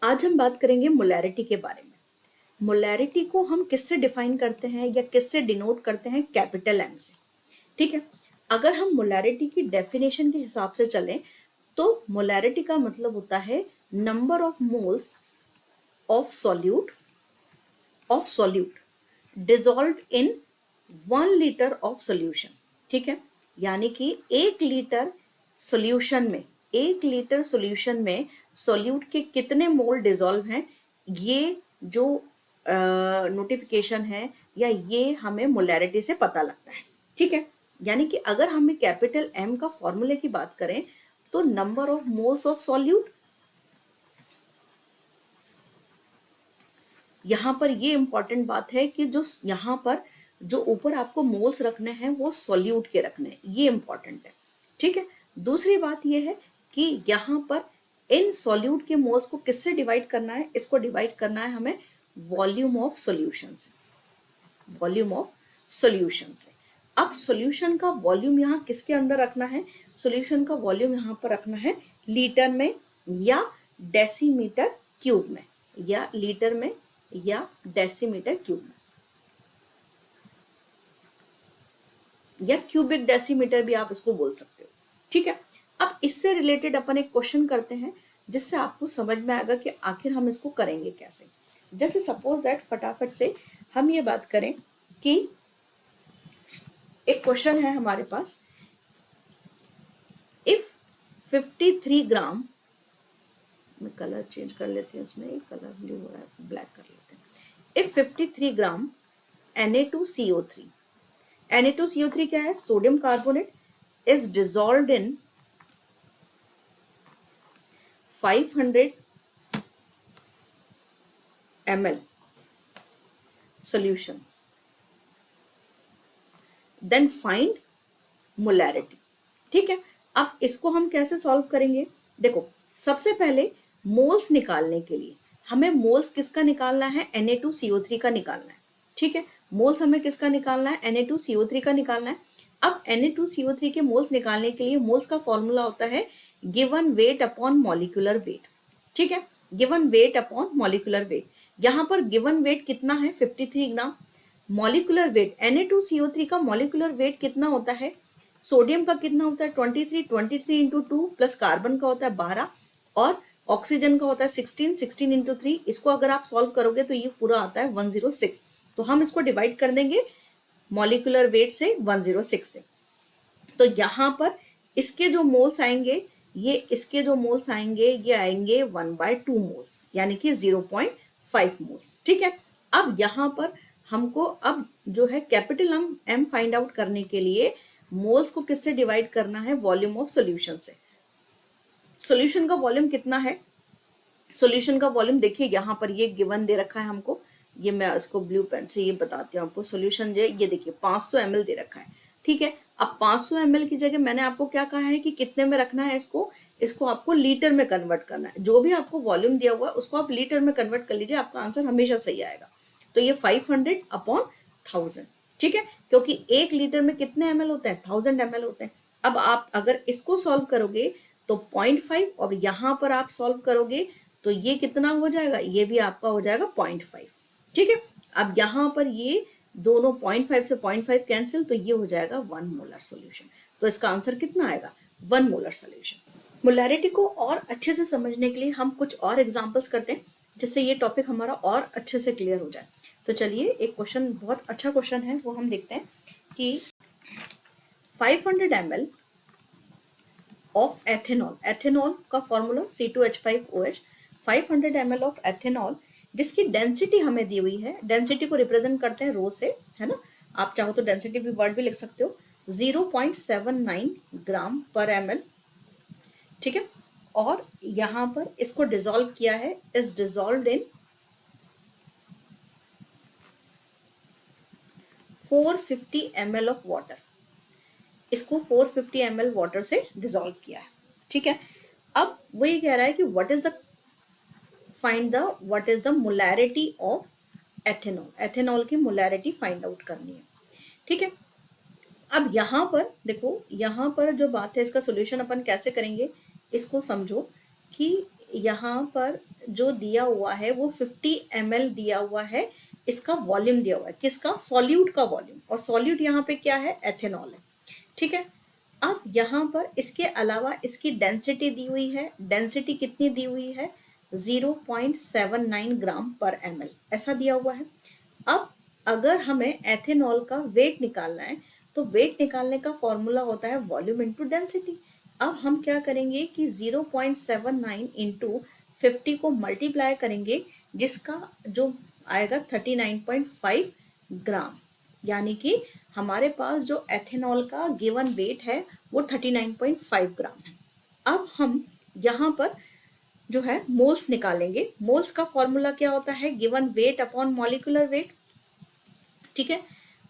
आज हम बात करेंगे मोलैरिटी के बारे में। मोलैरिटी को हम किससे डिफाइन करते हैं या किससे डिनोट करते हैं? कैपिटल एम से। ठीक है, अगर हम मोलैरिटी की डेफिनेशन के हिसाब से चलें तो मोलैरिटी का मतलब होता है number of moles of solute dissolved in 1 litre of solution. ठीक है, यानी कि 1 लीटर सोल्यूशन में 1 लीटर सोल्यूशन में सोल्यूट के कितने मोल डिजॉल्व हैं, ये जो नोटिफिकेशन है या ये हमें मोलैरिटी से पता लगता है। ठीक है, यानी कि अगर हमें कैपिटल एम का फॉर्मूले की बात करें तो number of moles of solute, यहां पर ये इंपॉर्टेंट बात है कि जो यहां पर जो ऊपर आपको मोल्स रखने हैं वो सॉल्यूट के रखने हैं, ये इंपॉर्टेंट है। ठीक है, दूसरी बात ये है कि यहाँ पर इन सॉल्यूट के मोल्स को किससे डिवाइड करना है? इसको डिवाइड करना है हमें वॉल्यूम ऑफ सॉल्यूशन से। वॉल्यूम ऑफ सॉल्यूशन से अब सॉल्यूशन का वॉल्यूम यहाँ किसके अंदर रखना है? सॉल्यूशन का वॉल्यूम यहाँ पर रखना है लीटर में या डेसीमीटर क्यूब में, या लीटर में या डेसीमीटर क्यूब में, या क्यूबिक डेसीमीटर भी आप इसको बोल सकते हो। ठीक है, अब इससे रिलेटेड अपन एक क्वेश्चन करते हैं जिससे आपको समझ में आएगा कि आखिर हम इसको करेंगे कैसे। जैसे सपोज दैट फटाफट से हम ये बात करें कि एक क्वेश्चन है हमारे पास, इफ 53 ग्राम, मैं कलर चेंज कर लेते हैं, इसमें कलर ब्लू हो रहा है, ब्लैक कर लेते हैं। इफ 53 ग्राम Na2CO3, Na2CO3 क्या है? Sodium carbonate, is dissolved in 500 ml solution, then find molarity. ठीक है, अब इसको हम कैसे सॉल्व करेंगे? देखो, सबसे पहले मोल्स निकालने के लिए हमें मोल्स किसका निकालना है? Na2CO3 का निकालना है। ठीक है, मोल्स हमें किसका निकालना है? Na2CO3 का निकालना है। अब Na2CO3 के मोल्स निकालने के लिए मोल्स का फॉर्मूला होता है given weight upon molecular weight. ठीक है, given weight upon molecular weight. यहाँ पर गिवन वेट कितना है? 53 ग्राम। मॉलिक्यूलर वेट Na2CO3 का मॉलिक्यूलर वेट कितना होता है? सोडियम का कितना होता है? 23 इंटू 2 प्लस कार्बन का होता है 12 और ऑक्सीजन का होता है 16 इंटू 3। इसको अगर आप सॉल्व करोगे तो ये पूरा आता है 106। तो हम इसको डिवाइड कर देंगे मॉलिक्यूलर वेट से 106 से। तो यहाँ पर इसके जो मोल्स आएंगे, इसके जो मोल्स आएंगे ये आएंगे 1/2 मोल्स, यानी कि 0.5 मोल्स। ठीक है, अब यहाँ पर हमको अब जो है कैपिटल एम फाइंड आउट करने के लिए मोल्स को किससे डिवाइड करना है? वॉल्यूम ऑफ सॉल्यूशन से। सॉल्यूशन का वॉल्यूम कितना है? सॉल्यूशन का वॉल्यूम देखिए यहाँ पर ये गिवन दे रखा है हमको, ये मैं इसको ब्लू पेन से ये बताती हूँ आपको। सॉल्यूशन जो है ये देखिए 500 ml दे रखा है। ठीक है, अब 500 ml की जगह मैंने आपको क्या कहा है कि कितने में रखना है इसको आपको लीटर में कन्वर्ट करना है। जो भी आपको वॉल्यूम दिया हुआ है उसको आप लीटर में कन्वर्ट कर लीजिए, आपका आंसर हमेशा सही आएगा। तो ये 500 अपॉन 1000। ठीक है, क्योंकि 1 लीटर में कितने ml होते हैं? 1000 ml होते हैं। अब आप अगर इसको सॉल्व करोगे तो 0.5 और यहाँ पर आप सॉल्व करोगे तो ये कितना हो जाएगा? ये भी आपका हो जाएगा 0.5। ठीक है, अब यहाँ पर ये दोनों 0.5 से 0.5 कैंसिल, तो ये हो जाएगा 1 मोलर सॉल्यूशन। तो इसका आंसर कितना आएगा? 1 मोलर सॉल्यूशन। मोलैरिटी को और अच्छे से समझने के लिए हम कुछ और एग्जांपल्स करते हैं जिससे ये टॉपिक हमारा और अच्छे से क्लियर हो जाए। तो चलिए, एक क्वेश्चन, बहुत अच्छा क्वेश्चन है, वो हम देखते हैं कि 500 ml ऑफ एथेनॉल, एथेनॉल का formula C2H5OH, 500 ml of ethanol जिसकी डेंसिटी हमें दी हुई है, डेंसिटी को रिप्रेजेंट करते हैं रो से, है ना। आप चाहो तो डेंसिटी भी वर्ड भी लिख सकते हो, 0.79 ग्राम पर ml। ठीक है, और यहाँ पर इसको डिसॉल्व किया है, is dissolved in 450 ml of water. इसको 450 ml वाटर से डिसॉल्व किया है। ठीक है, अब वो ये कह रहा है कि what is the molarity of ethanol. Ethanol की मोलैरिटी फाइंड आउट करनी है। ठीक है, अब यहाँ पर देखो, यहाँ पर जो बात है इसका सोल्यूशन अपन कैसे करेंगे, इसको समझो कि यहाँ पर जो दिया हुआ है वो 50 ml दिया हुआ है, इसका वॉल्यूम दिया हुआ है, किसका, सॉल्यूट का वॉल्यूम, और सॉल्यूट यहाँ पे क्या है, एथेनॉल है, ठीक है। अब यहाँ पर इसके अलावा इसकी डेंसिटी दी हुई है, डेंसिटी कितनी दी हुई है, 0.79 ग्राम पर ml ऐसा दिया हुआ है। अब अगर हमें एथेनॉल का वेट निकालना है तो वेट निकालने का फॉर्मूला होता है वॉल्यूम इनटू डेंसिटी। अब हम क्या करेंगे कि 0.79 इंटू 50 को मल्टीप्लाई करेंगे, जिसका जो आएगा 39.5 ग्राम, यानी कि हमारे पास जो एथेनॉल का गिवन वेट है वो 39.5 ग्राम है। अब हम यहाँ पर जो है मोल्स निकालेंगे। मोल्स का फॉर्मूला क्या होता है, given weight upon molecular weight, ठीक है।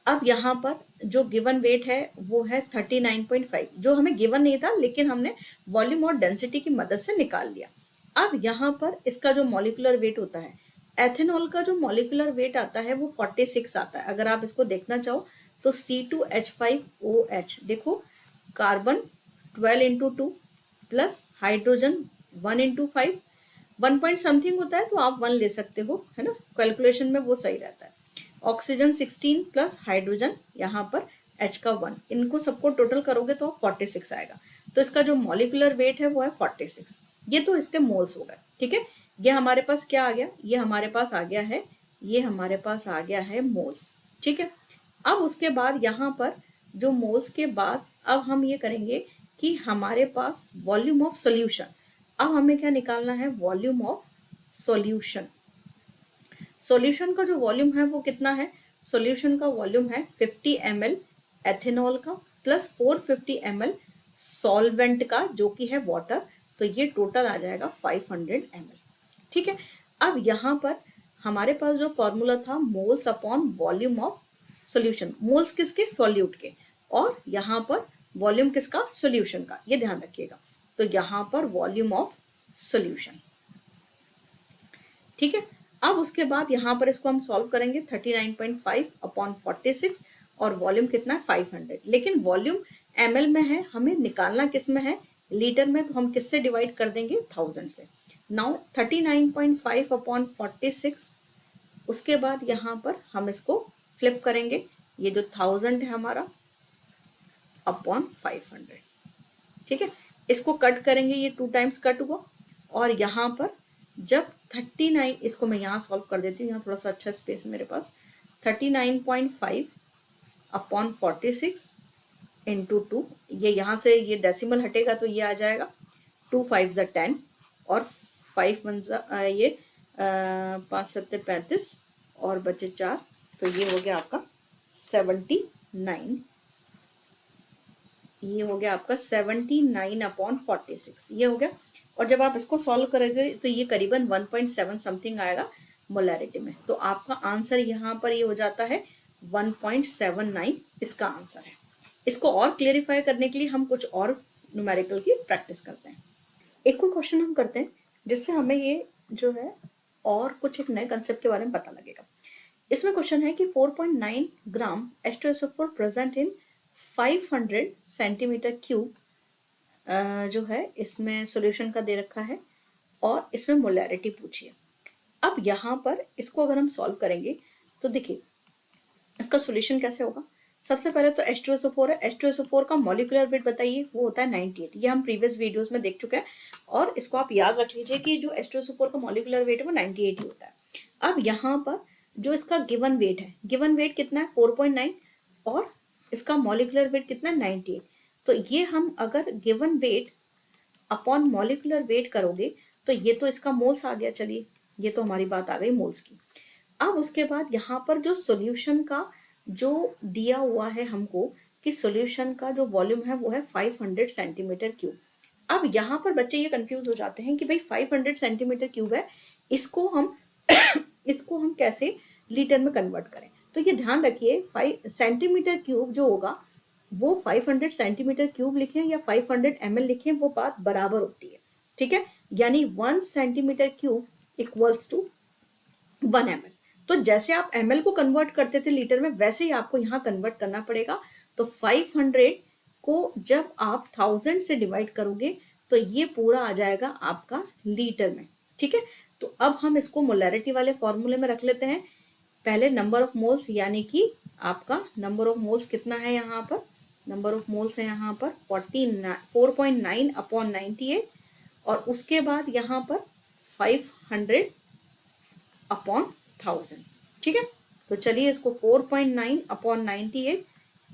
अब यहाँ पर जो गिवन वेट है वो है 39.5, जो हमें गिवन नहीं था लेकिन हमने वॉल्यूम और डेंसिटी की मदद से निकाल लिया। अब यहाँ पर इसका जो मॉलिक्यूलर वेट होता है, एथेनॉल का जो मॉलिक्यूलर वेट आता है वो 46 आता है। अगर आप इसको देखना चाहो तो C2H5OH, देखो carbon 12 into 2 plus hydrogen 1 into 5, 1 point something होता है तो आप 1 ले सकते हो, है ना, कैलकुलेशन में वो सही रहता है। ऑक्सीजन 16 प्लस हाइड्रोजन यहाँ पर H का 1, इनको सबको टोटल करोगे तो 46 आएगा। तो इसका जो मॉलिक्यूलर वेट है वो है 46। ये तो इसके मोल्स हो गए, ठीक है। ये हमारे पास क्या आ गया, ये हमारे पास आ गया है, ये हमारे पास आ गया है मोल्स, ठीक है। अब उसके बाद यहाँ पर जो मोल्स के बाद अब हम ये करेंगे कि हमारे पास वॉल्यूम ऑफ सॉल्यूशन, अब हमें क्या निकालना है, वॉल्यूम ऑफ सॉल्यूशन। सॉल्यूशन का जो वॉल्यूम है वो कितना है, सॉल्यूशन का वॉल्यूम है 50 ml एथेनॉल का प्लस 450 ml सॉल्वेंट का जो कि है वाटर, तो ये टोटल आ जाएगा 500 ml, ठीक है। अब यहाँ पर हमारे पास जो फॉर्मूला था moles upon volume of solution, moles किसके, सॉल्यूट के, और यहाँ पर वॉल्यूम किसका, सॉल्यूशन का, ये ध्यान रखिएगा। तो यहाँ पर वॉल्यूम ऑफ सॉल्यूशन, ठीक है। अब उसके बाद यहाँ पर इसको हम सॉल्व करेंगे 39.5 अपॉन 46, और वॉल्यूम कितना है 500, लेकिन वॉल्यूम ml में है, हमें निकालना किस में है, लीटर में, तो हम किससे डिवाइड कर देंगे, 1000 से। नाउ 39.5 अपॉन 46, उसके बाद यहाँ पर हम इसको फ्लिप करेंगे, ये जो 1000 है हमारा अपॉन 500, ठीक है। इसको कट करेंगे, ये 2 टाइम्स कट हुआ, और यहाँ पर जब 39, इसको मैं यहाँ सॉल्व कर देती हूँ, यहाँ थोड़ा सा अच्छा स्पेस है मेरे पास, 39.5 अपॉन 46 इंटू 2, ये यहाँ से ये डेसिमल हटेगा तो ये आ जाएगा 2 5 ज़ा 10 और 5 1 ज़ा ये 5 7 35 और बचे 4, तो ये हो गया आपका 79, ये हो गया आपका 79 अपॉन 46, ये हो गया। और जब आप इसको सॉल्व करेंगे तो ये करीबन 1.7 समथिंग आएगा मोलैरिटी में, तो आपका आंसर यहाँ पर ये हो जाता है 1.79, इसका आंसर है। इसको और क्लेरिफाई करने के लिए हम कुछ और न्यूमेरिकल की प्रैक्टिस करते हैं। एक और क्वेश्चन हम करते हैं जिससे हमें ये जो है और कुछ एक नए कंसेप्ट के बारे में पता लगेगा। इसमें क्वेश्चन है कि 4.9 ग्राम H2SO4 present in 500 centimetre cube जो है इसमें सॉल्यूशन का दे रखा है, और इसमें मोलैरिटी पूछिए। अब यहाँ पर इसको अगर हम सॉल्व करेंगे तो देखिए इसका सॉल्यूशन कैसे होगा। सबसे पहले तो H2SO4 है, H2SO4 का मॉलिक्यूलर वेट बताइए, वो होता है 98, ये हम प्रीवियस वीडियोस में देख चुके हैं, और इसको आप याद रख लीजिए कि जो H2SO4 का मॉलिक्यूलर वेट है वो 98 ही होता है। अब यहाँ पर जो इसका गिवन वेट है, गिवन वेट कितना है 4.9, और इसका मॉलिक्यूलर वेट कितना है 98, तो ये हम अगर given weight upon molecular weight करोगे तो ये तो इसका मोल्स आ गया, चलिए ये तो हमारी बात आ गई मोल्स की। अब उसके बाद यहाँ पर जो सॉल्यूशन का जो दिया हुआ है हमको कि सॉल्यूशन का जो वॉल्यूम है वो है 500 सेंटीमीटर क्यूब। अब यहाँ पर बच्चे ये कंफ्यूज हो जाते हैं कि भाई 500 सेंटीमीटर क्यूब है, इसको हम इसको हम कैसे लीटर में कन्वर्ट करें। तो ये ध्यान रखिए 5 सेंटीमीटर क्यूब जो होगा वो 500 सेंटीमीटर क्यूब लिखें या 500 ml लिखें, वो बात बराबर होती है, ठीक है। यानी 1 centimetre cube equals to 1 ml। तो जैसे आप ml को कन्वर्ट करते थे लीटर में, वैसे ही आपको यहाँ कन्वर्ट करना पड़ेगा। तो 500 को जब आप 1000 से डिवाइड करोगे तो ये पूरा आ जाएगा आपका लीटर में। ठीक है, तो अब हम इसको मोलैरिटी वाले फॉर्मूले में रख लेते हैं। पहले नंबर ऑफ मोल्स, यानी कि आपका नंबर ऑफ मोल्स कितना है यहाँ पर, नंबर ऑफ मोल्स है यहाँ पर 4.9 अपॉन 98, और उसके बाद यहाँ पर 500 अपॉन 1000। ठीक है, तो चलिए इसको 4.9 अपॉन 98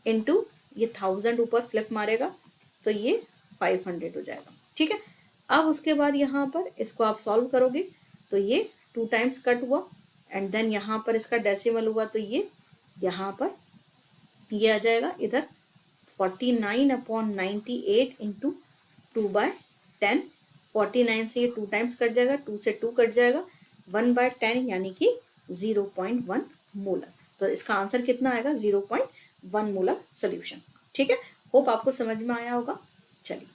इंटू ये 1000 ऊपर फ्लिप मारेगा तो ये 500 हो जाएगा। ठीक है, अब उसके बाद यहाँ पर इसको आप सॉल्व करोगे तो ये 2 टाइम्स कट हुआ, एंड देन यहाँ पर इसका डेसिमल हुआ तो ये यहाँ पर ये आ जाएगा इधर 49 अपॉन 98 इंटू 2/10। 49 से ये 2 टाइम्स कट जाएगा, 2 से 2 कट जाएगा, 1/10 यानी कि 0.1 मोलर। तो इसका आंसर कितना आएगा, 0.1 मोलर सोल्यूशन। ठीक है, होप आपको समझ में आया होगा। चलिए।